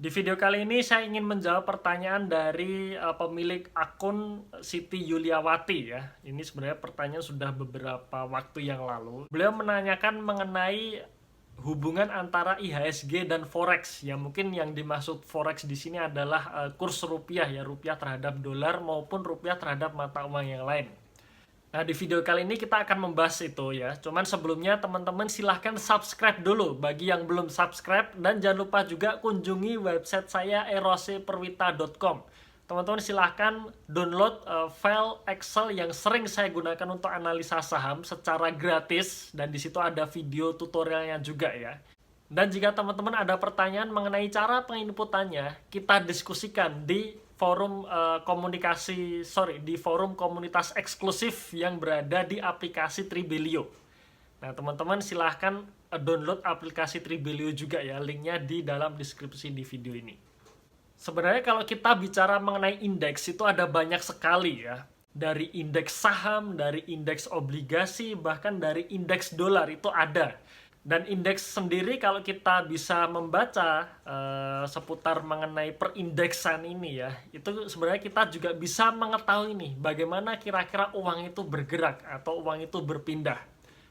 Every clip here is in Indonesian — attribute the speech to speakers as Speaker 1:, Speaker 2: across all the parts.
Speaker 1: Di video kali ini saya ingin menjawab pertanyaan dari pemilik akun Siti Yuliawati ya. Ini sebenarnya pertanyaan sudah beberapa waktu yang lalu. Beliau menanyakan mengenai hubungan antara IHSG dan forex. Ya mungkin yang dimaksud forex di sini adalah kurs rupiah ya, rupiah terhadap dolar maupun rupiah terhadap mata uang yang lain. Nah, di video kali ini kita akan membahas itu ya. Cuman sebelumnya teman-teman silahkan subscribe dulu bagi yang belum subscribe. Dan jangan lupa juga kunjungi website saya eroseperwita.com. Teman-teman silahkan download file Excel yang sering saya gunakan untuk analisa saham secara gratis. Dan di situ ada video tutorialnya juga ya. Dan jika teman-teman ada pertanyaan mengenai cara penginputannya, kita diskusikan di forum di forum komunitas eksklusif yang berada di aplikasi Tribelio. Nah, teman-teman silahkan download aplikasi Tribelio juga ya, linknya di dalam deskripsi di video ini. Sebenarnya kalau kita bicara mengenai indeks itu ada banyak sekali ya. Dari indeks saham, dari indeks obligasi, bahkan dari indeks dolar itu ada. Dan indeks sendiri kalau kita bisa membaca seputar mengenai perindeksan ini ya, itu sebenarnya kita juga bisa mengetahui nih bagaimana kira-kira uang itu bergerak atau uang itu berpindah.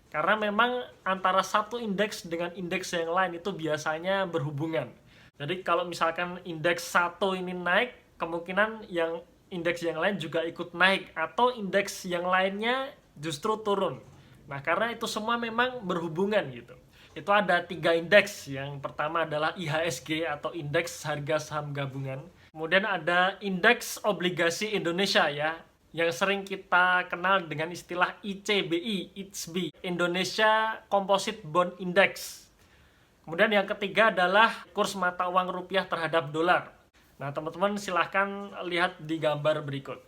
Speaker 1: Karena memang antara satu indeks dengan indeks yang lain itu biasanya berhubungan. Jadi kalau misalkan indeks satu ini naik, kemungkinan yang indeks yang lain juga ikut naik atau indeks yang lainnya justru turun. Nah, karena itu semua memang berhubungan gitu. Itu ada 3 indeks. Yang pertama adalah IHSG atau Indeks Harga Saham Gabungan. Kemudian ada Indeks Obligasi Indonesia ya, yang sering kita kenal dengan istilah ICBI, Indonesia Composite Bond Index. Kemudian yang ketiga adalah kurs mata uang rupiah terhadap dolar. Nah, teman-teman silahkan lihat di gambar berikut.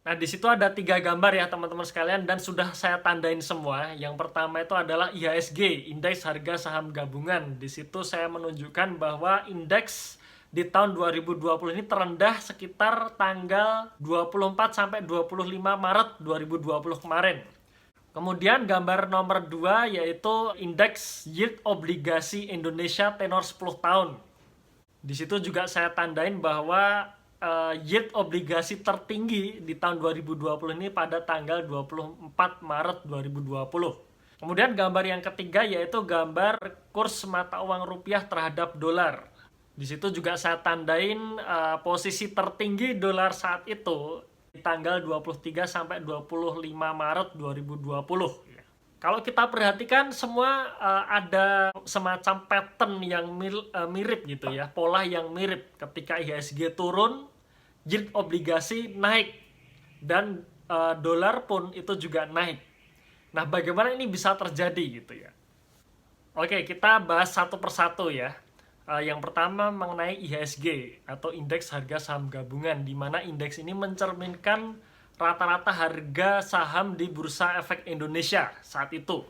Speaker 1: Nah, di situ ada 3 gambar ya teman-teman sekalian dan sudah saya tandain semua. Yang pertama itu adalah IHSG, Indeks Harga Saham Gabungan. Di situ saya menunjukkan bahwa indeks di tahun 2020 ini terendah sekitar tanggal 24 sampai 25 Maret 2020 kemarin. Kemudian gambar nomor 2 yaitu Indeks Yield Obligasi Indonesia tenor 10 tahun. Di situ juga saya tandain bahwa yield obligasi tertinggi di tahun 2020 ini pada tanggal 24 Maret 2020. Kemudian gambar yang ketiga yaitu gambar kurs mata uang rupiah terhadap dolar. Di situ juga saya tandain posisi tertinggi dolar saat itu di tanggal 23 sampai 25 Maret 2020. Kalau kita perhatikan semua ada semacam pattern yang mirip gitu ya, pola yang mirip. Ketika IHSG turun, yield obligasi naik dan dolar pun itu juga naik. Nah, bagaimana ini bisa terjadi gitu ya? Oke, kita bahas satu persatu ya. Yang pertama mengenai IHSG atau Indeks Harga Saham Gabungan, di mana indeks ini mencerminkan rata-rata harga saham di Bursa Efek Indonesia saat itu.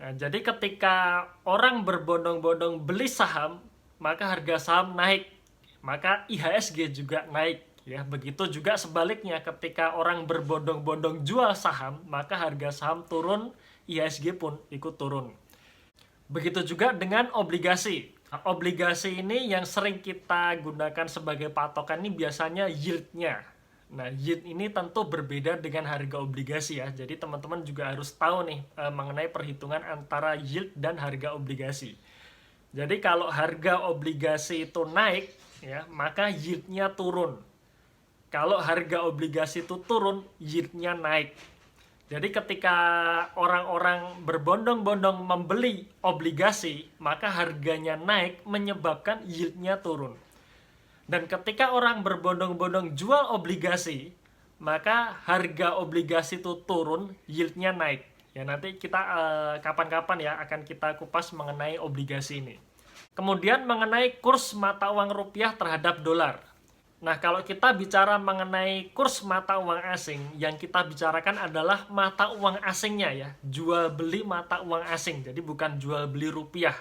Speaker 1: Nah, jadi ketika orang berbondong-bondong beli saham, maka harga saham naik, maka IHSG juga naik. Ya, begitu juga sebaliknya ketika orang berbondong-bondong jual saham, maka harga saham turun, IHSG pun ikut turun. Begitu juga dengan obligasi. Nah, obligasi ini yang sering kita gunakan sebagai patokan ini biasanya yield-nya. Nah, yield ini tentu berbeda dengan harga obligasi ya. Jadi teman-teman juga harus tahu nih mengenai perhitungan antara yield dan harga obligasi. Jadi kalau harga obligasi itu naik ya, maka yield-nya turun. Kalau harga obligasi itu turun, yield-nya naik. Jadi ketika orang-orang berbondong-bondong membeli obligasi, maka harganya naik menyebabkan yield-nya turun. Dan ketika orang berbondong-bondong jual obligasi, maka harga obligasi itu turun, yield-nya naik. Ya, nanti kita kapan-kapan ya akan kita kupas mengenai obligasi ini. Kemudian mengenai kurs mata uang rupiah terhadap dolar. Nah, kalau kita bicara mengenai kurs mata uang asing, yang kita bicarakan adalah mata uang asingnya ya, jual beli mata uang asing, jadi bukan jual beli rupiah.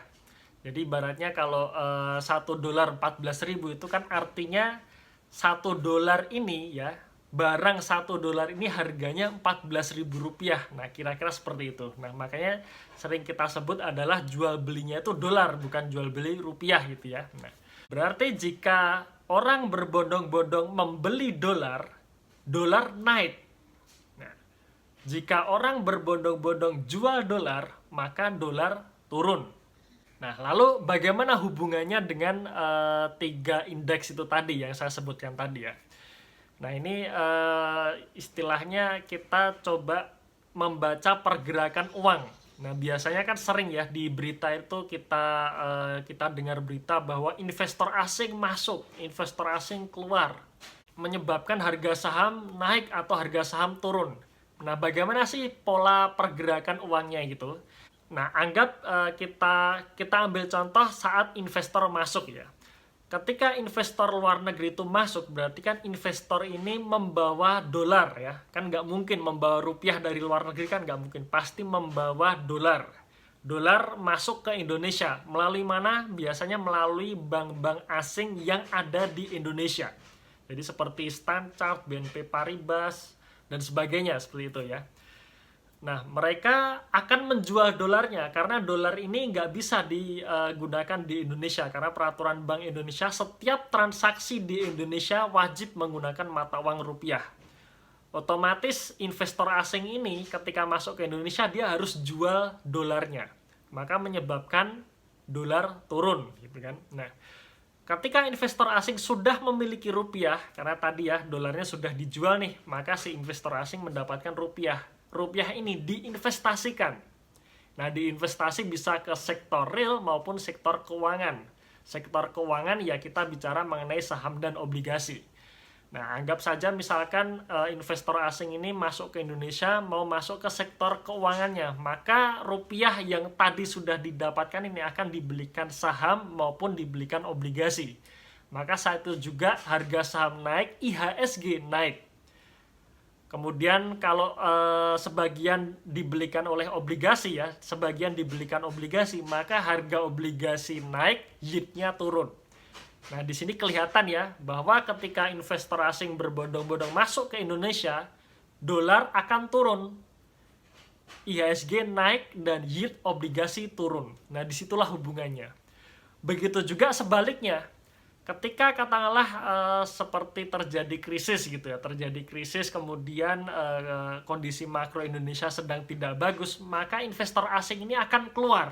Speaker 1: Jadi ibaratnya kalau 1 dolar 14.000 itu kan artinya 1 dolar ini ya, barang 1 dolar ini harganya 14.000 rupiah. Nah, kira-kira seperti itu. Nah, makanya sering kita sebut adalah jual belinya itu dolar, bukan jual beli rupiah gitu ya. Nah, berarti jika orang berbondong-bondong membeli dolar, dolar naik. Nah, jika orang berbondong-bondong jual dolar, maka dolar turun. Nah, lalu bagaimana hubungannya dengan tiga indeks itu tadi yang saya sebutkan tadi ya? Nah, ini istilahnya kita coba membaca pergerakan uang. Nah, biasanya kan sering ya di berita itu kita dengar berita bahwa investor asing masuk, investor asing keluar, menyebabkan harga saham naik atau harga saham turun. Nah, bagaimana sih pola pergerakan uangnya gitu? Nah, anggap kita ambil contoh saat investor masuk ya. Ketika investor luar negeri itu masuk, berarti kan investor ini membawa dolar ya. Kan nggak mungkin membawa rupiah dari luar negeri, kan nggak mungkin. Pasti membawa dolar. Dolar masuk ke Indonesia. Melalui mana? Biasanya melalui bank-bank asing yang ada di Indonesia. Jadi seperti Standard Chartered, BNP Paribas, dan sebagainya seperti itu ya. Nah, mereka akan menjual dolarnya karena dolar ini nggak bisa digunakan di Indonesia karena peraturan Bank Indonesia setiap transaksi di Indonesia wajib menggunakan mata uang rupiah. Otomatis investor asing ini ketika masuk ke Indonesia dia harus jual dolarnya. Maka menyebabkan dolar turun gitu kan. Nah, ketika investor asing sudah memiliki rupiah, karena tadi ya dolarnya sudah dijual nih, maka si investor asing mendapatkan rupiah. Rupiah ini diinvestasikan. Nah, diinvestasi bisa ke sektor real maupun sektor keuangan. Sektor keuangan ya kita bicara mengenai saham dan obligasi. Nah, anggap saja misalkan investor asing ini masuk ke Indonesia mau masuk ke sektor keuangannya, maka rupiah yang tadi sudah didapatkan ini akan dibelikan saham maupun dibelikan obligasi. Maka saat itu juga harga saham naik, IHSG naik. Kemudian kalau sebagian dibelikan oleh obligasi ya, sebagian dibelikan obligasi, maka harga obligasi naik, yield-nya turun. Nah, di sini kelihatan ya bahwa ketika investor asing berbondong-bondong masuk ke Indonesia, dolar akan turun. IHSG naik dan yield obligasi turun. Nah, disitulah hubungannya. Begitu juga sebaliknya. Ketika katakanlah seperti terjadi krisis gitu ya, terjadi krisis kemudian kondisi makro Indonesia sedang tidak bagus, maka investor asing ini akan keluar.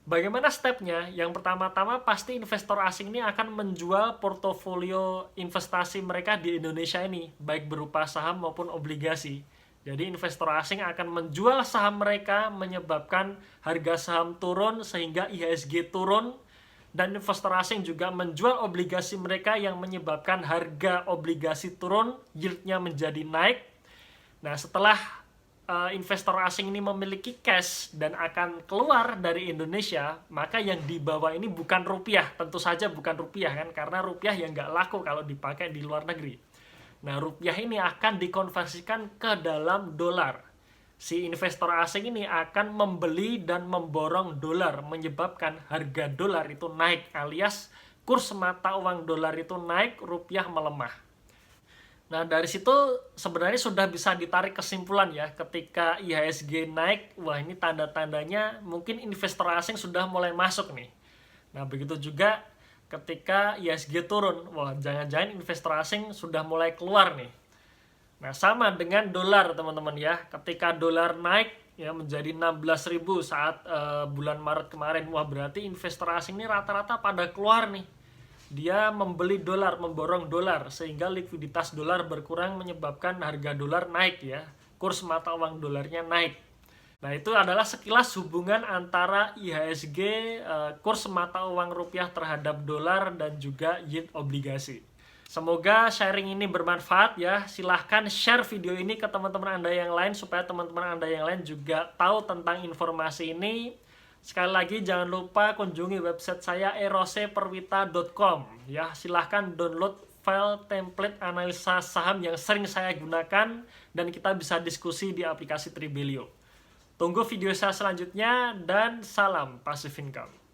Speaker 1: Bagaimana stepnya? Yang pertama-tama pasti investor asing ini akan menjual portofolio investasi mereka di Indonesia ini, baik berupa saham maupun obligasi. Jadi investor asing akan menjual saham mereka menyebabkan harga saham turun sehingga IHSG turun. Dan investor asing juga menjual obligasi mereka yang menyebabkan harga obligasi turun, yield-nya menjadi naik. Nah, setelah investor asing ini memiliki cash dan akan keluar dari Indonesia, maka yang dibawa ini bukan rupiah, tentu saja bukan rupiah kan, karena rupiah yang nggak laku kalau dipakai di luar negeri. Nah, rupiah ini akan dikonversikan ke dalam dolar. Si investor asing ini akan membeli dan memborong dolar, menyebabkan harga dolar itu naik, alias kurs mata uang dolar itu naik, rupiah melemah. Nah, dari situ sebenarnya sudah bisa ditarik kesimpulan ya, ketika IHSG naik, wah ini tanda-tandanya mungkin investor asing sudah mulai masuk nih. Nah, begitu juga ketika IHSG turun, wah jangan-jangan investor asing sudah mulai keluar nih. Nah, sama dengan dolar teman-teman ya. Ketika dolar naik ya menjadi 16.000 saat bulan Maret kemarin, wah berarti investor asing ini rata-rata pada keluar nih. Dia membeli dolar, memborong dolar sehingga likuiditas dolar berkurang menyebabkan harga dolar naik ya. Kurs mata uang dolarnya naik. Nah, itu adalah sekilas hubungan antara IHSG, kurs mata uang rupiah terhadap dolar dan juga yield obligasi. Semoga sharing ini bermanfaat ya. Silahkan share video ini ke teman-teman Anda yang lain supaya teman-teman Anda yang lain juga tahu tentang informasi ini. Sekali lagi jangan lupa kunjungi website saya eroseperwita.com ya. Silahkan download file template analisa saham yang sering saya gunakan dan kita bisa diskusi di aplikasi Tribelio. Tunggu video saya selanjutnya dan salam Passive Income.